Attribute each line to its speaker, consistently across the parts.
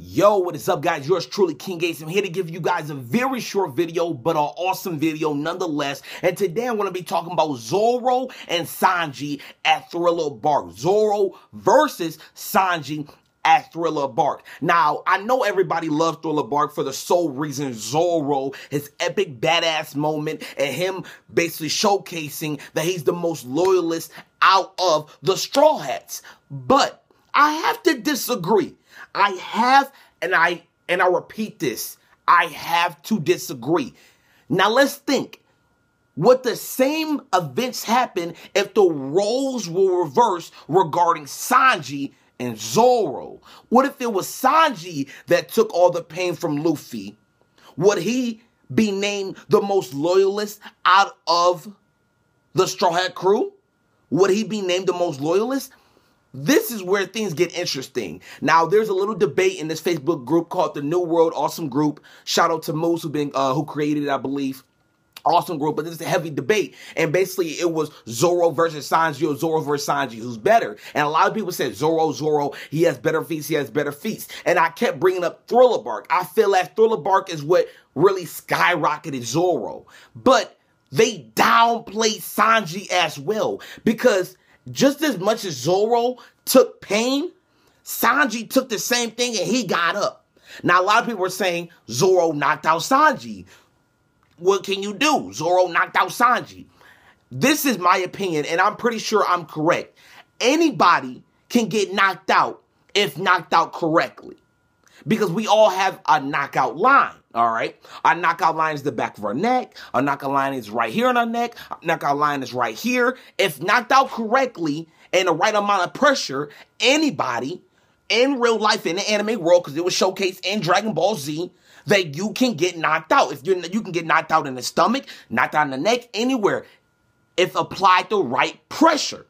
Speaker 1: Yo, what is up, guys? Yours truly, Kingace. I'm here to give you guys a very short video, but an awesome video nonetheless. And today I'm going to be talking about Zoro and Sanji at Thriller Bark. Zoro versus Sanji at Thriller Bark. Now, I know everybody loves Thriller Bark for the sole reason Zoro, his epic badass moment, and him basically showcasing that he's the most loyalist out of the Straw Hats. But I have to disagree. And I repeat this, I have to disagree. Now let's think. Would the same events happen if the roles were reversed regarding Sanji and Zoro? What if it was Sanji that took all the pain from Luffy? Would he be named the most loyalist out of the Straw Hat crew? Would he be named the most loyalist? This is where things get interesting. Now, there's a little debate in this Facebook group called the New World Awesome Group. Shout out to Moose who created it, I believe. Awesome group, but this is a heavy debate. And basically, it was Zoro versus Sanji or Zoro versus Sanji. Who's better? And a lot of people said Zoro, he has better feats, And I kept bringing up Thriller Bark. I feel like Thriller Bark is what really skyrocketed Zoro. But they downplayed Sanji as well, because just as much as Zoro took pain, Sanji took the same thing and he got up. Now, a lot of people are saying Zoro knocked out Sanji. What can you do? Zoro knocked out Sanji. This is my opinion, and I'm pretty sure I'm correct. Anybody can get knocked out if knocked out correctly, because we all have a knockout line. All right. Our knockout line is the back of our neck. Our knockout line is right here on our neck. Our knockout line is right here. If knocked out correctly and the right amount of pressure, anybody in real life in the anime world, because it was showcased in Dragon Ball Z, that you can get knocked out. If you can get knocked out in the stomach, knocked out in the neck, anywhere, if applied the right pressure.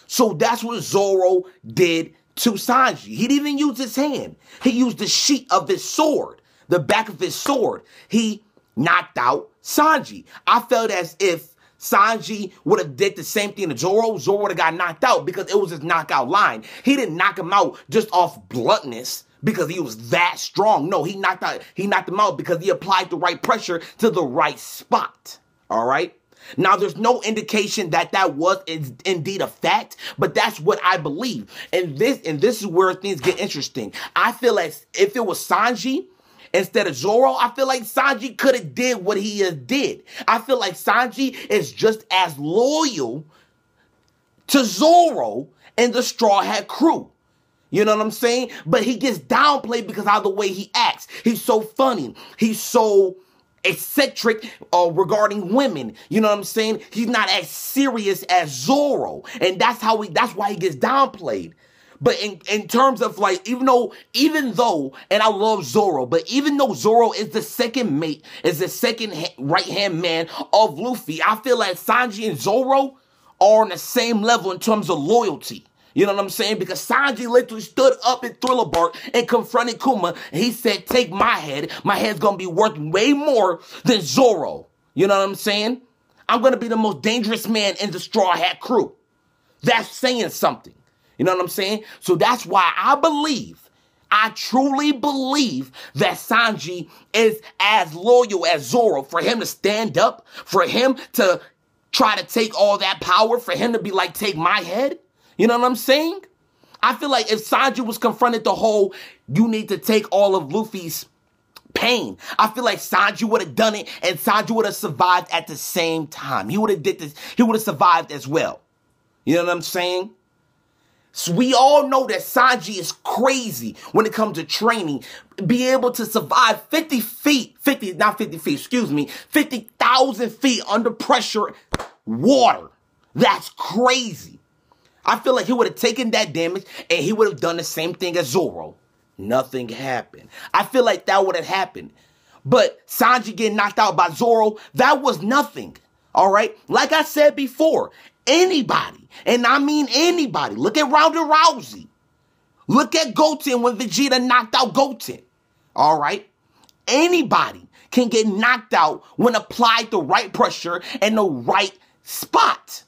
Speaker 1: So that's what Zoro did to Sanji. He didn't even use his hand. He used the sheath of his sword. The back of his sword, he knocked out Sanji. I felt as if Sanji would have did the same thing to Zoro. Zoro would have got knocked out because it was his knockout line. He didn't knock him out just off bluntness because he was that strong. No, he knocked him out because he applied the right pressure to the right spot. All right. Now, there's no indication that that was indeed a fact, but that's what I believe. And this is where things get interesting. I feel like if it was Sanji instead of Zoro, I feel like Sanji could have did what he did. I feel like Sanji is just as loyal to Zoro and the Straw Hat crew. You know what I'm saying? But he gets downplayed because of the way he acts. He's so funny. He's so eccentric regarding women. You know what I'm saying? He's not as serious as Zoro. And that's why he gets downplayed. But in terms of like, even though, and I love Zoro, but even though Zoro is the second mate, is the second right-hand man of Luffy, I feel like Sanji and Zoro are on the same level in terms of loyalty. You know what I'm saying? Because Sanji literally stood up in Thriller Bark and confronted Kuma, and he said, take my head. My head's going to be worth way more than Zoro. You know what I'm saying? I'm going to be the most dangerous man in the Straw Hat crew. That's saying something. You know what I'm saying? So that's why I truly believe that Sanji is as loyal as Zoro. For him to stand up, for him to try to take all that power, for him to be like, take my head. You know what I'm saying? I feel like if Sanji was confronted the whole, you need to take all of Luffy's pain, I feel like Sanji would have done it, and Sanji would have survived at the same time. He would have did this. He would have survived as well. You know what I'm saying? So we all know that Sanji is crazy when it comes to training. Be able to survive 50,000 feet under pressure water. That's crazy. I feel like he would have taken that damage and he would have done the same thing as Zoro. Nothing happened. I feel like that would have happened. But Sanji getting knocked out by Zoro, that was nothing. All right? Like I said before, anybody, and I mean anybody, look at Ronda Rousey. Look at Goten when Vegeta knocked out Goten. All right? Anybody can get knocked out when applied the right pressure and the right spot.